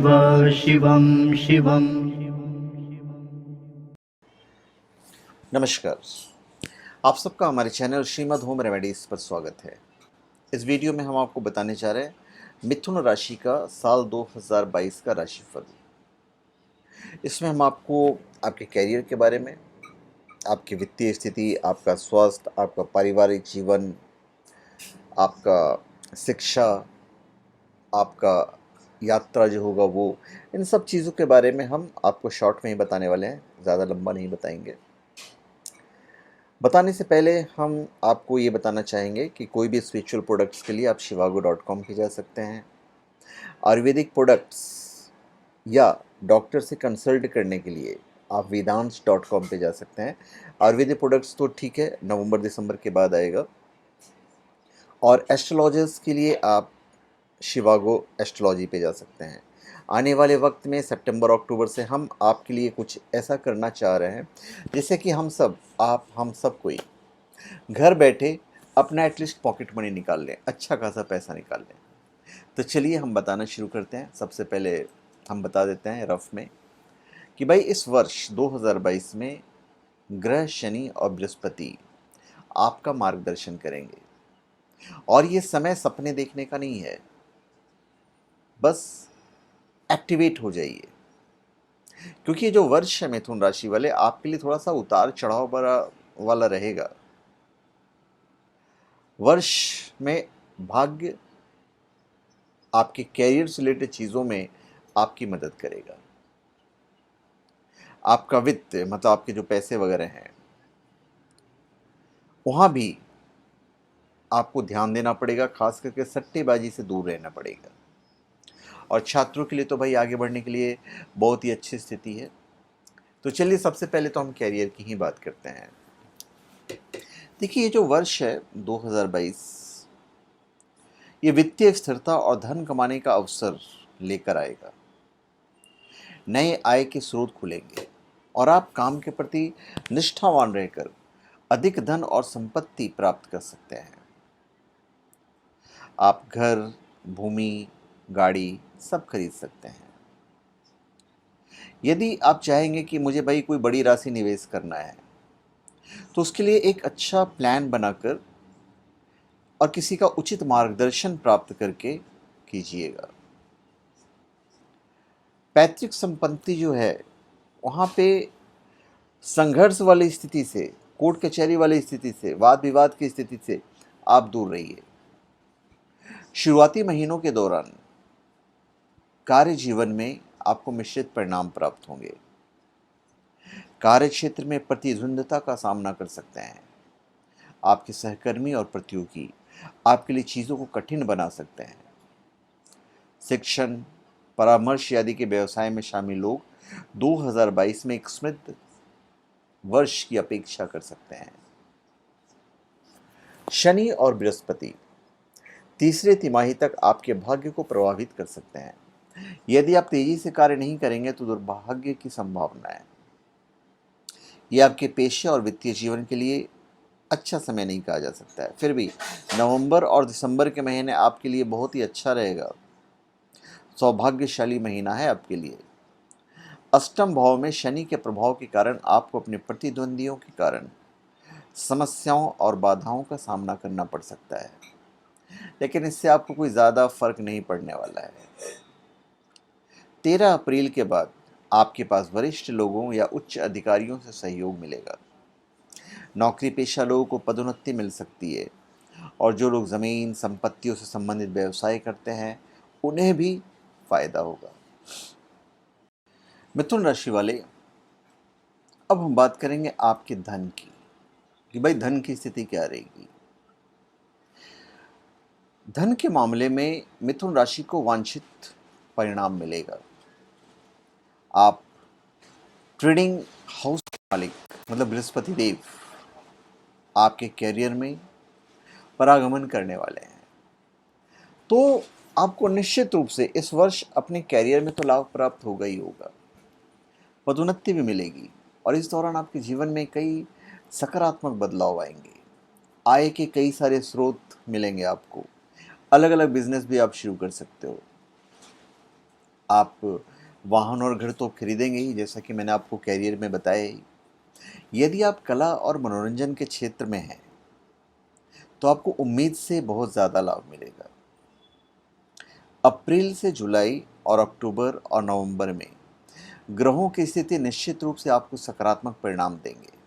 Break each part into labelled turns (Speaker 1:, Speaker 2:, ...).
Speaker 1: शिवं शिवं।
Speaker 2: नमस्कार। आप सबका हमारे चैनल श्रीमद् होम रेमेडीज़ पर स्वागत है। इस वीडियो में हम आपको बताने जा रहे हैं मिथुन राशि का साल 2022 का राशिफल। इसमें हम आपको आपके कैरियर के बारे में, आपकी वित्तीय स्थिति, आपका स्वास्थ्य, आपका पारिवारिक जीवन, आपका शिक्षा, आपका यात्रा जो होगा वो, इन सब चीज़ों के बारे में हम आपको शॉर्ट में ही बताने वाले हैं, ज़्यादा लंबा नहीं बताएंगे। बताने से पहले हम आपको ये बताना चाहेंगे कि कोई भी स्पिरिचुअल प्रोडक्ट्स के लिए आप shivago.com पे जा सकते हैं। आयुर्वेदिक प्रोडक्ट्स या डॉक्टर से कंसल्ट करने के लिए आप वेदांश.com पे जा सकते हैं। आयुर्वेदिक प्रोडक्ट्स तो ठीक है, नवंबर दिसंबर के बाद आएगा। और एस्ट्रोलॉजर्स के लिए आप शिवागो एस्ट्रोलॉजी पे जा सकते हैं। आने वाले वक्त में सितंबर अक्टूबर से हम आपके लिए कुछ ऐसा करना चाह रहे हैं जिससे कि हम सब कोई घर बैठे अपना एटलीस्ट पॉकेट मनी निकाल लें, अच्छा खासा पैसा निकाल लें। तो चलिए हम बताना शुरू करते हैं। सबसे पहले हम बता देते हैं रफ में कि भाई इस वर्ष 2022 में ग्रह शनि और बृहस्पति आपका मार्गदर्शन करेंगे। और ये समय सपने देखने का नहीं है, बस एक्टिवेट हो जाइए, क्योंकि ये जो वर्ष है मिथुन राशि वाले आपके लिए थोड़ा सा उतार चढ़ाव वाला रहेगा। वर्ष में भाग्य आपके कैरियर से रिलेटेड चीज़ों में आपकी मदद करेगा। आपका वित्त मतलब आपके जो पैसे वगैरह हैं, वहाँ भी आपको ध्यान देना पड़ेगा, खास करके सट्टेबाजी से दूर रहना पड़ेगा। और छात्रों के लिए तो भाई आगे बढ़ने के लिए बहुत ही अच्छी स्थिति है। तो चलिए सबसे पहले तो हम कैरियर की ही बात करते हैं। देखिए, ये जो वर्ष है 2022, ये वित्तीय स्थिरता और धन कमाने का अवसर लेकर आएगा। नए आय के स्रोत खुलेंगे और आप काम के प्रति निष्ठावान रहकर अधिक धन और संपत्ति प्राप्त कर सकते हैं। आप घर, भूमि, गाड़ी सब खरीद सकते हैं। यदि आप चाहेंगे कि मुझे भाई कोई बड़ी राशि निवेश करना है, तो उसके लिए एक अच्छा प्लान बनाकर और किसी का उचित मार्गदर्शन प्राप्त करके कीजिएगा। पैतृक संपत्ति जो है, वहाँ पे संघर्ष वाली स्थिति से, कोर्ट कचहरी वाली स्थिति से, वाद विवाद की स्थिति से आप दूर रहिए। शुरुआती महीनों के दौरान कार्य जीवन में आपको मिश्रित परिणाम प्राप्त होंगे। कार्य क्षेत्र में प्रतिद्वंद्विता का सामना कर सकते हैं। आपके सहकर्मी और प्रतियोगी आपके लिए चीज़ों को कठिन बना सकते हैं। शिक्षण, परामर्श आदि के व्यवसाय में शामिल लोग 2022 में एक समृद्ध वर्ष की अपेक्षा कर सकते हैं। शनि और बृहस्पति तीसरे तिमाही तक आपके भाग्य को प्रभावित कर सकते हैं। यदि आप तेजी से कार्य नहीं करेंगे तो दुर्भाग्य की संभावना है। यह आपके पेशे और वित्तीय जीवन के लिए अच्छा समय नहीं कहा जा सकता है। फिर भी नवंबर और दिसंबर के महीने आपके लिए बहुत ही अच्छा रहेगा। सौभाग्यशाली महीना है आपके लिए। अष्टम भाव में शनि के प्रभाव के कारण आपको अपने प्रतिद्वंदियों के कारण समस्याओं और बाधाओं का सामना करना पड़ सकता है, लेकिन इससे आपको कोई ज़्यादा फर्क नहीं पड़ने वाला है। 13 अप्रैल के बाद आपके पास वरिष्ठ लोगों या उच्च अधिकारियों से सहयोग मिलेगा। नौकरी पेशा लोगों को पदोन्नति मिल सकती है, और जो लोग ज़मीन संपत्तियों से संबंधित व्यवसाय करते हैं उन्हें भी फायदा होगा। मिथुन राशि वाले, अब हम बात करेंगे आपके धन की कि भाई धन की स्थिति क्या रहेगी। धन के मामले में मिथुन राशि को वांछित परिणाम मिलेगा। आप ट्रेडिंग हाउस के मालिक मतलब बृहस्पति देव आपके कैरियर में परागमन करने वाले हैं, तो आपको निश्चित रूप से इस वर्ष अपने कैरियर में तो लाभ प्राप्त होगा ही होगा, पदोन्नति भी मिलेगी और इस दौरान आपके जीवन में कई सकारात्मक बदलाव आएंगे। आय के कई सारे स्रोत मिलेंगे आपको। अलग अलग बिजनेस भी आप शुरू कर सकते हो। आप वाहन और घर तो खरीदेंगे ही, जैसा कि मैंने आपको कैरियर में बताया ही। यदि आप कला और मनोरंजन के क्षेत्र में हैं तो आपको उम्मीद से बहुत ज़्यादा लाभ मिलेगा। अप्रैल से जुलाई और अक्टूबर और नवंबर में ग्रहों की स्थिति निश्चित रूप से आपको सकारात्मक परिणाम देंगे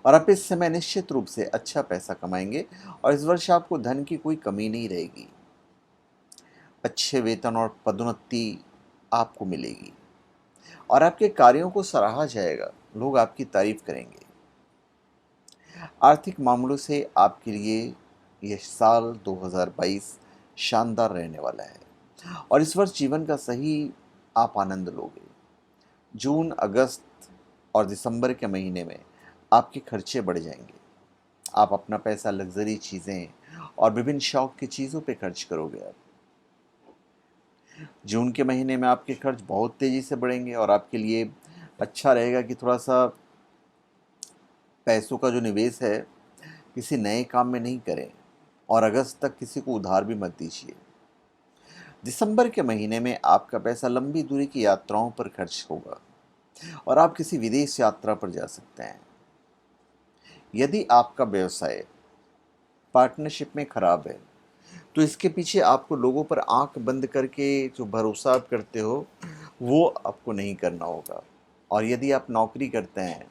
Speaker 2: और आप इस समय निश्चित रूप से अच्छा पैसा कमाएंगे और इस वर्ष आपको धन की कोई कमी नहीं रहेगी। अच्छे वेतन और पदोन्नति आपको मिलेगी और आपके कार्यों को सराहा जाएगा, लोग आपकी तारीफ करेंगे। आर्थिक मामलों से आपके लिए यह साल 2022 शानदार रहने वाला है और इस वर्ष जीवन का सही आप आनंद लोगे। जून, अगस्त और दिसंबर के महीने में आपके खर्चे बढ़ जाएंगे। आप अपना पैसा लग्जरी चीज़ें और विभिन्न शौक की चीज़ों पे खर्च करोगे। आप जून के महीने में आपके खर्च बहुत तेज़ी से बढ़ेंगे और आपके लिए अच्छा रहेगा कि थोड़ा सा पैसों का जो निवेश है किसी नए काम में नहीं करें और अगस्त तक किसी को उधार भी मत दीजिए। दिसंबर के महीने में आपका पैसा लंबी दूरी की यात्राओं पर खर्च होगा और आप किसी विदेश यात्रा पर जा सकते हैं। यदि आपका व्यवसाय पार्टनरशिप में खराब है तो इसके पीछे आपको लोगों पर आंख बंद करके जो भरोसा आप करते हो वो आपको नहीं करना होगा। और यदि आप नौकरी करते हैं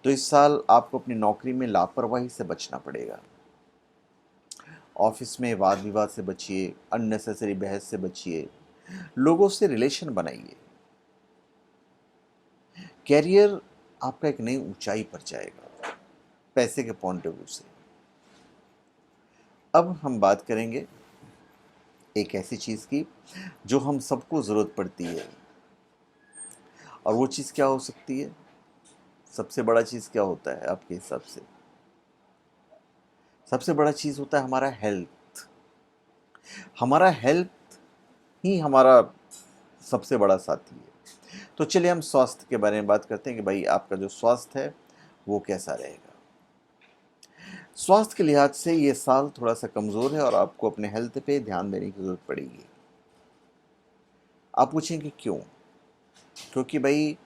Speaker 2: तो इस साल आपको अपनी नौकरी में लापरवाही से बचना पड़ेगा। ऑफिस में वाद विवाद से बचिए, अननेसेसरी बहस से बचिए, लोगों से रिलेशन बनाइए। कैरियर आपका एक नई ऊंचाई पर जाएगा पैसे के पॉइंट ऑफ व्यू से। अब हम बात करेंगे एक ऐसी चीज़ की जो हम सबको ज़रूरत पड़ती है, और वो चीज़ क्या हो सकती है? सबसे बड़ा चीज़ क्या होता है आपके हिसाब से? सबसे बड़ा चीज़ होता है हमारा हेल्थ। हमारा हेल्थ ही हमारा सबसे बड़ा साथी है। तो चलिए हम स्वास्थ्य के बारे में बात करते हैं कि भाई आपका जो स्वास्थ्य है वो कैसा रहेगा। स्वास्थ्य के लिहाज से ये साल थोड़ा सा कमज़ोर है और आपको अपने हेल्थ पे ध्यान देने की ज़रूरत पड़ेगी। आप पूछेंगे क्यों? क्योंकि भाई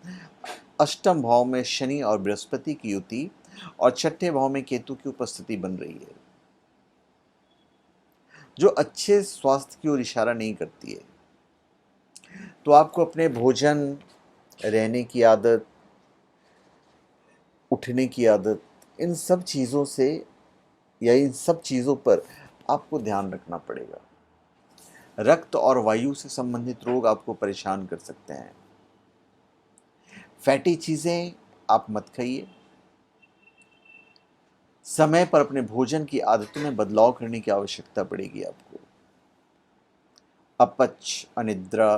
Speaker 2: अष्टम भाव में शनि और बृहस्पति की युति और छठे भाव में केतु की उपस्थिति बन रही है, जो अच्छे स्वास्थ्य की ओर इशारा नहीं करती है। तो आपको अपने भोजन, रहने की आदत, उठने की आदत, इन सब चीज़ों से या इन सब चीज़ों पर आपको ध्यान रखना पड़ेगा। रक्त और वायु से संबंधित रोग आपको परेशान कर सकते हैं। फैटी चीज़ें आप मत खाइए। समय पर अपने भोजन की आदतों में बदलाव करने की आवश्यकता पड़ेगी आपको। अपच, अनिद्रा,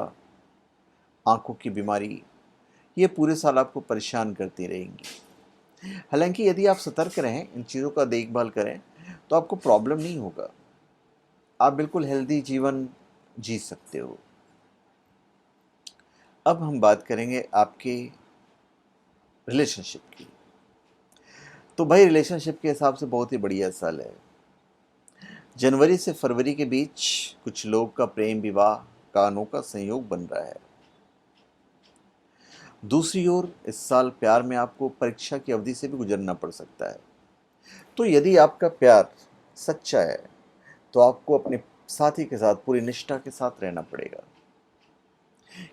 Speaker 2: आंखों की बीमारी, ये पूरे साल आपको परेशान करती रहेंगी। हालांकि यदि आप सतर्क रहें, इन चीज़ों का देखभाल करें, तो आपको प्रॉब्लम नहीं होगा। आप बिल्कुल हेल्दी जीवन जी सकते हो। अब हम बात करेंगे आपके रिलेशनशिप की। तो भाई रिलेशनशिप के हिसाब से बहुत ही बढ़िया साल है। जनवरी से फरवरी के बीच कुछ लोग का प्रेम विवाह का अनोखा संयोग बन रहा है। दूसरी ओर इस साल प्यार में आपको परीक्षा की अवधि से भी गुजरना पड़ सकता है। तो यदि आपका प्यार सच्चा है तो आपको अपने साथी के साथ पूरी निष्ठा के साथ रहना पड़ेगा,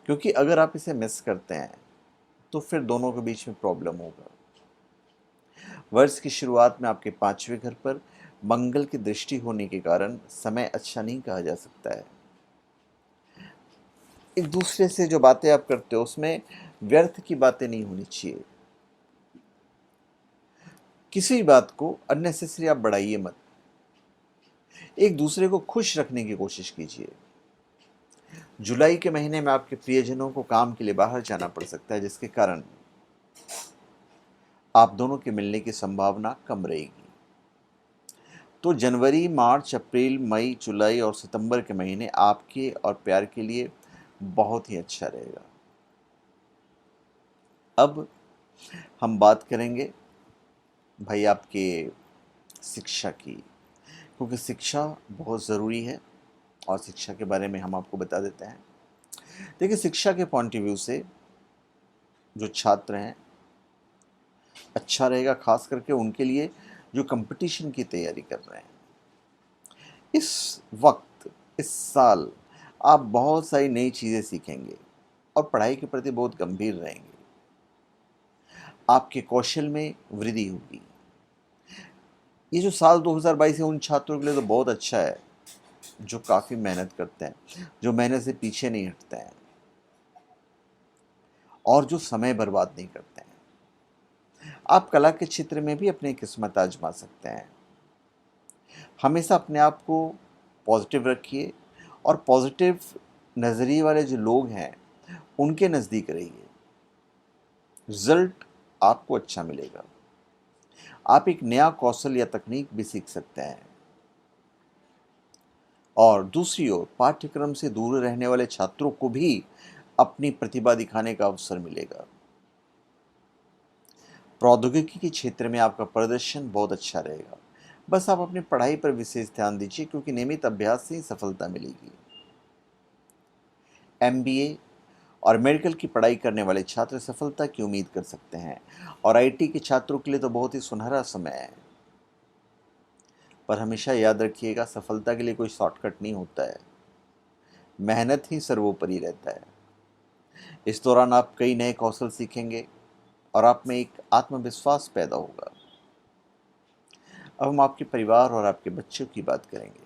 Speaker 2: क्योंकि अगर आप इसे मिस करते हैं तो फिर दोनों के बीच में प्रॉब्लम होगा। वर्ष की शुरुआत में आपके पांचवें घर पर मंगल की दृष्टि होने के कारण समय अच्छा नहीं कहा जा सकता है। एक दूसरे से जो बातें आप करते हो उसमें व्यर्थ की बातें नहीं होनी चाहिए। किसी बात को अननेसेसरी आप बढ़ाइए मत। एक दूसरे को खुश रखने की कोशिश कीजिए। जुलाई के महीने में आपके प्रियजनों को काम के लिए बाहर जाना पड़ सकता है, जिसके कारण आप दोनों के मिलने की संभावना कम रहेगी। तो जनवरी, मार्च, अप्रैल, मई, जुलाई और सितंबर के महीने आपके और प्यार के लिए बहुत ही अच्छा रहेगा। अब हम बात करेंगे भाई आपके शिक्षा की, क्योंकि शिक्षा बहुत ज़रूरी है और शिक्षा के बारे में हम आपको बता देते हैं। देखिए, शिक्षा के पॉइंट ऑफ व्यू से जो छात्र हैं, अच्छा रहेगा, खास करके उनके लिए जो कंपटीशन की तैयारी कर रहे हैं। इस वक्त, इस साल आप बहुत सारी नई चीज़ें सीखेंगे और पढ़ाई के प्रति बहुत गंभीर रहेंगे। आपके कौशल में वृद्धि होगी। ये जो साल 2022 है उन छात्रों के लिए तो बहुत अच्छा है जो काफ़ी मेहनत करते हैं, जो मेहनत से पीछे नहीं हटते हैं और जो समय बर्बाद नहीं करते हैं। आप कला के क्षेत्र में भी अपनी किस्मत आजमा सकते हैं। हमेशा अपने आप को पॉजिटिव रखिए और पॉजिटिव नज़रिए वाले जो लोग हैं उनके नज़दीक रहिए। रिजल्ट आपको अच्छा मिलेगा। आप एक नया कौशल या तकनीक भी सीख सकते हैं। और दूसरी ओर पाठ्यक्रम से दूर रहने वाले छात्रों को भी अपनी प्रतिभा दिखाने का अवसर मिलेगा। प्रौद्योगिकी के क्षेत्र में आपका प्रदर्शन बहुत अच्छा रहेगा। बस आप अपनी पढ़ाई पर विशेष ध्यान दीजिए, क्योंकि नियमित अभ्यास से ही सफलता मिलेगी। एमबीए और मेडिकल की पढ़ाई करने वाले छात्र सफलता की उम्मीद कर सकते हैं और आईटी के छात्रों के लिए तो बहुत ही सुनहरा समय है। पर हमेशा याद रखिएगा, सफलता के लिए कोई शॉर्टकट नहीं होता है। मेहनत ही सर्वोपरि रहता है। इस दौरान आप कई नए कौशल सीखेंगे और आप में एक आत्मविश्वास पैदा होगा। अब हम आपके परिवार और आपके बच्चों की बात करेंगे।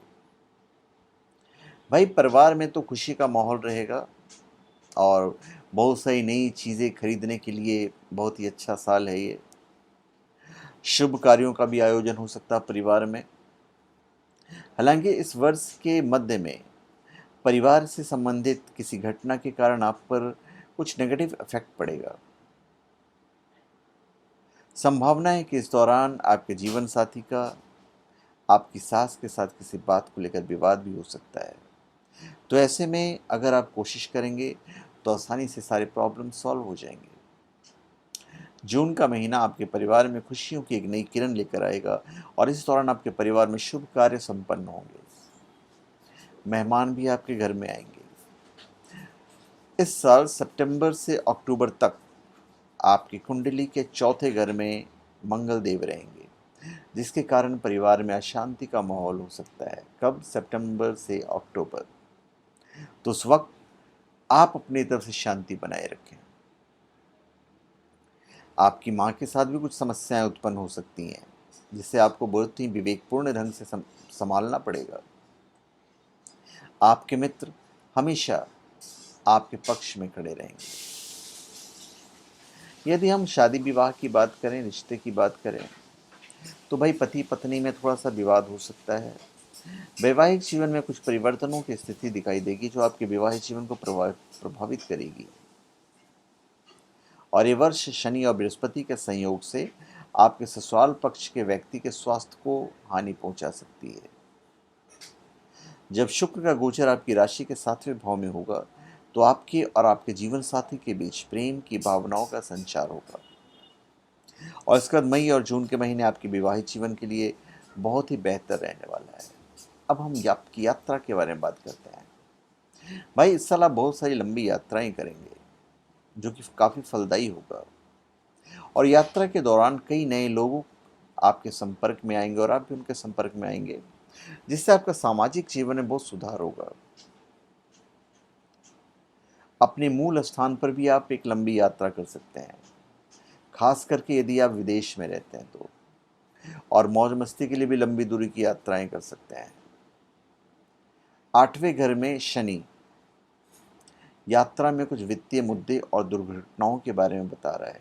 Speaker 2: भाई, परिवार में तो खुशी का माहौल रहेगा और बहुत सारी नई चीज़ें खरीदने के लिए बहुत ही अच्छा साल है ये। शुभ कार्यों का भी आयोजन हो सकता है परिवार में। हालांकि इस वर्ष के मध्य में परिवार से संबंधित किसी घटना के कारण आप पर कुछ नेगेटिव इफेक्ट पड़ेगा। संभावना है कि इस दौरान आपके जीवन साथी का आपकी सास के साथ किसी बात को लेकर विवाद भी हो सकता है। तो ऐसे में अगर आप कोशिश करेंगे तो आसानी से सारे प्रॉब्लम सॉल्व हो जाएंगे। जून का महीना आपके परिवार में खुशियों की एक नई किरण लेकर आएगा और इस दौरान आपके परिवार में शुभ कार्य संपन्न होंगे। मेहमान भी आपके घर में आएंगे। इस साल सितंबर से अक्टूबर तक आपकी कुंडली के चौथे घर में मंगल देव रहेंगे, जिसके कारण परिवार में अशांति का माहौल हो सकता है। कब? सितंबर से अक्टूबर। तो उस वक्त आप अपनी तरफ से शांति बनाए रखें। आपकी माँ के साथ भी कुछ समस्याएं उत्पन्न हो सकती हैं, जिसे आपको बहुत ही विवेकपूर्ण ढंग से संभालना पड़ेगा। आपके मित्र हमेशा आपके पक्ष में खड़े रहेंगे। यदि हम शादी विवाह की बात करें, रिश्ते की बात करें, तो भाई पति पत्नी में थोड़ा सा विवाद हो सकता है। वैवाहिक जीवन में कुछ परिवर्तनों की स्थिति दिखाई देगी जो आपके विवाहिक जीवन को प्रभावित करेगी। और ये वर्ष शनि और बृहस्पति के संयोग से आपके ससुराल पक्ष के व्यक्ति के स्वास्थ्य को हानि पहुंचा सकती है। जब शुक्र का गोचर आपकी राशि के 7वें भाव में होगा तो आपके और आपके जीवन साथी के बीच प्रेम की भावनाओं का संचार होगा। और इसके बाद मई और जून के महीने आपके विवाहित जीवन के लिए बहुत ही बेहतर रहने वाला है। अब हम आपकी यात्रा के बारे में बात करते हैं। भाई, इस साल आप बहुत सारी लंबी यात्राएं करेंगे जो कि काफ़ी फलदायी होगा। और यात्रा के दौरान कई नए लोग आपके संपर्क में आएंगे और आप भी उनके संपर्क में आएंगे, जिससे आपका सामाजिक जीवन में बहुत सुधार होगा। अपने मूल स्थान पर भी आप एक लंबी यात्रा कर सकते हैं, खास करके यदि आप विदेश में रहते हैं तो। और मौज मस्ती के लिए भी लंबी दूरी की यात्राएं कर सकते हैं। 8वें घर में शनि यात्रा में कुछ वित्तीय मुद्दे और दुर्घटनाओं के बारे में बता रहा है,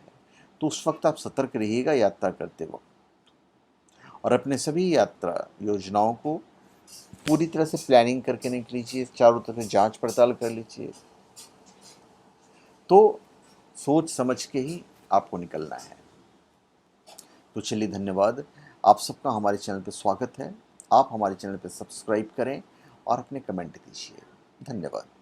Speaker 2: तो उस वक्त आप सतर्क रहिएगा यात्रा करते वक्त। और अपने सभी यात्रा योजनाओं को पूरी तरह से प्लानिंग करके निकलीजिए, चारों तरफ से जांच पड़ताल कर लीजिए। तो सोच समझ के ही आपको निकलना है। तो चलिए, धन्यवाद। आप सबका हमारे चैनल पर स्वागत है। आप हमारे चैनल पर सब्सक्राइब करें और अपने कमेंट दीजिए। धन्यवाद।